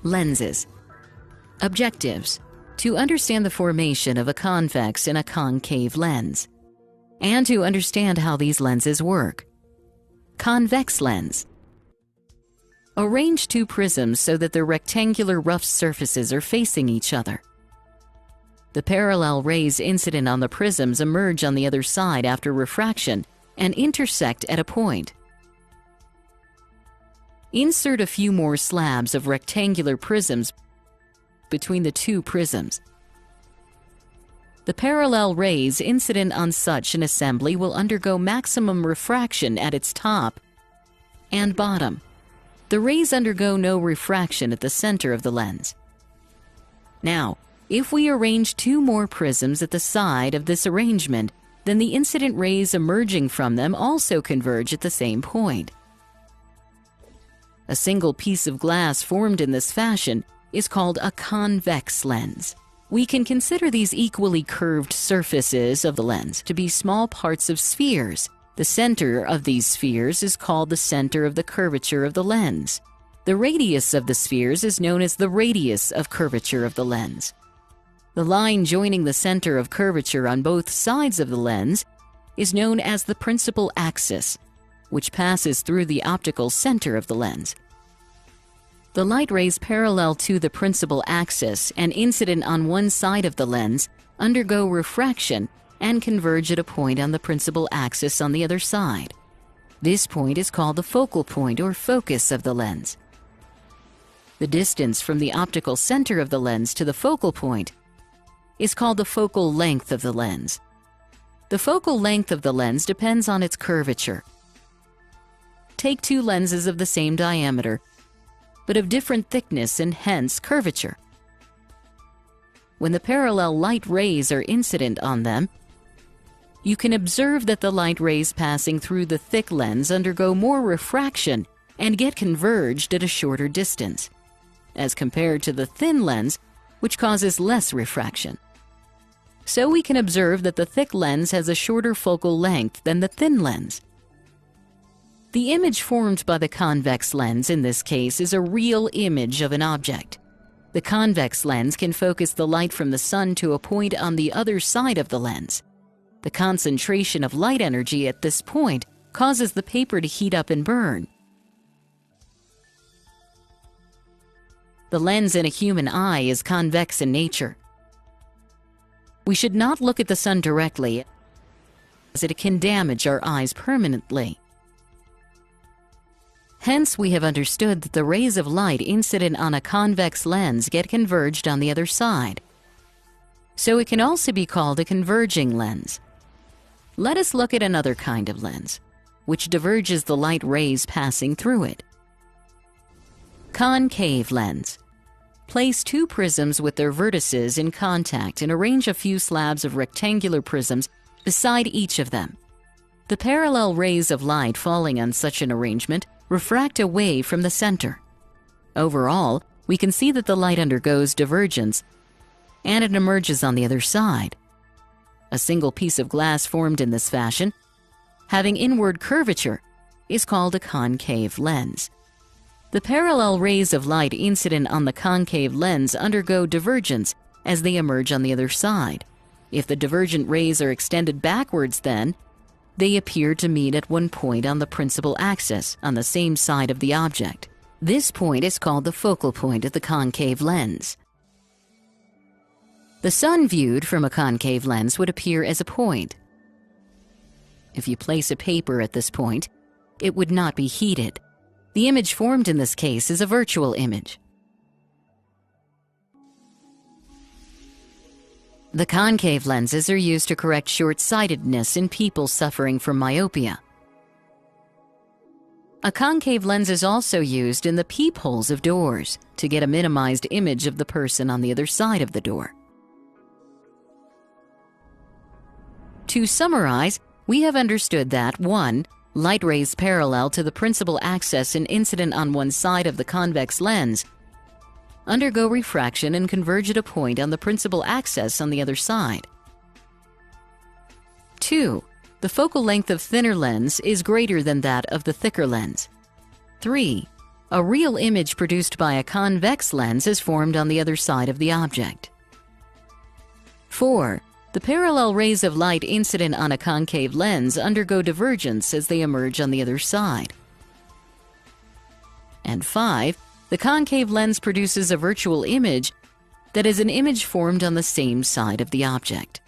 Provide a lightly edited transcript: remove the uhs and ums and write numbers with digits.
Lenses. Objectives: to understand the formation of a convex and a concave lens, and to understand how these lenses work. Convex lens. Arrange two prisms so that their rectangular rough surfaces are facing each other. The parallel rays incident on the prisms emerge on the other side after refraction and intersect at a point. Insert a few more slabs of rectangular prisms between the two prisms. The parallel rays incident on such an assembly will undergo maximum refraction at its top and bottom. The rays undergo no refraction at the center of the lens. Now, if we arrange two more prisms at the side of this arrangement, then the incident rays emerging from them also converge at the same point. A single piece of glass formed in this fashion is called a convex lens. We can consider these equally curved surfaces of the lens to be small parts of spheres. The center of these spheres is called the center of the curvature of the lens. The radius of the spheres is known as the radius of curvature of the lens. The line joining the center of curvature on both sides of the lens is known as the principal axis, which passes through the optical center of the lens. The light rays parallel to the principal axis and incident on one side of the lens undergo refraction and converge at a point on the principal axis on the other side. This point is called the focal point or focus of the lens. The distance from the optical center of the lens to the focal point is called the focal length of the lens. The focal length of the lens depends on its curvature. Take two lenses of the same diameter, but of different thickness and hence curvature. When the parallel light rays are incident on them, you can observe that the light rays passing through the thick lens undergo more refraction and get converged at a shorter distance, as compared to the thin lens, which causes less refraction. So we can observe that the thick lens has a shorter focal length than the thin lens. The image formed by the convex lens in this case is a real image of an object. The convex lens can focus the light from the sun to a point on the other side of the lens. The concentration of light energy at this point causes the paper to heat up and burn. The lens in a human eye is convex in nature. We should not look at the sun directly, as it can damage our eyes permanently. Hence, we have understood that the rays of light incident on a convex lens get converged on the other side. So it can also be called a converging lens. Let us look at another kind of lens, which diverges the light rays passing through it. Concave lens. Place two prisms with their vertices in contact and arrange a few slabs of rectangular prisms beside each of them. The parallel rays of light falling on such an arrangement refract away from the center. Overall, we can see that the light undergoes divergence and it emerges on the other side. A single piece of glass formed in this fashion, having inward curvature, is called a concave lens. The parallel rays of light incident on the concave lens undergo divergence as they emerge on the other side. If the divergent rays are extended backwards, then they appear to meet at one point on the principal axis on the same side of the object. This point is called the focal point of the concave lens. The sun viewed from a concave lens would appear as a point. If you place a paper at this point, it would not be heated. The image formed in this case is a virtual image. The concave lenses are used to correct short-sightedness in people suffering from myopia. A concave lens is also used in the peepholes of doors to get a minimized image of the person on the other side of the door. To summarize, we have understood that 1. Light rays parallel to the principal axis and incident on one side of the convex lens undergo refraction and converge at a point on the principal axis on the other side. 2. The focal length of thinner lens is greater than that of the thicker lens. 3. A real image produced by a convex lens is formed on the other side of the object. 4. The parallel rays of light incident on a concave lens undergo divergence as they emerge on the other side. And 5. The concave lens produces a virtual image that is an image formed on the same side of the object.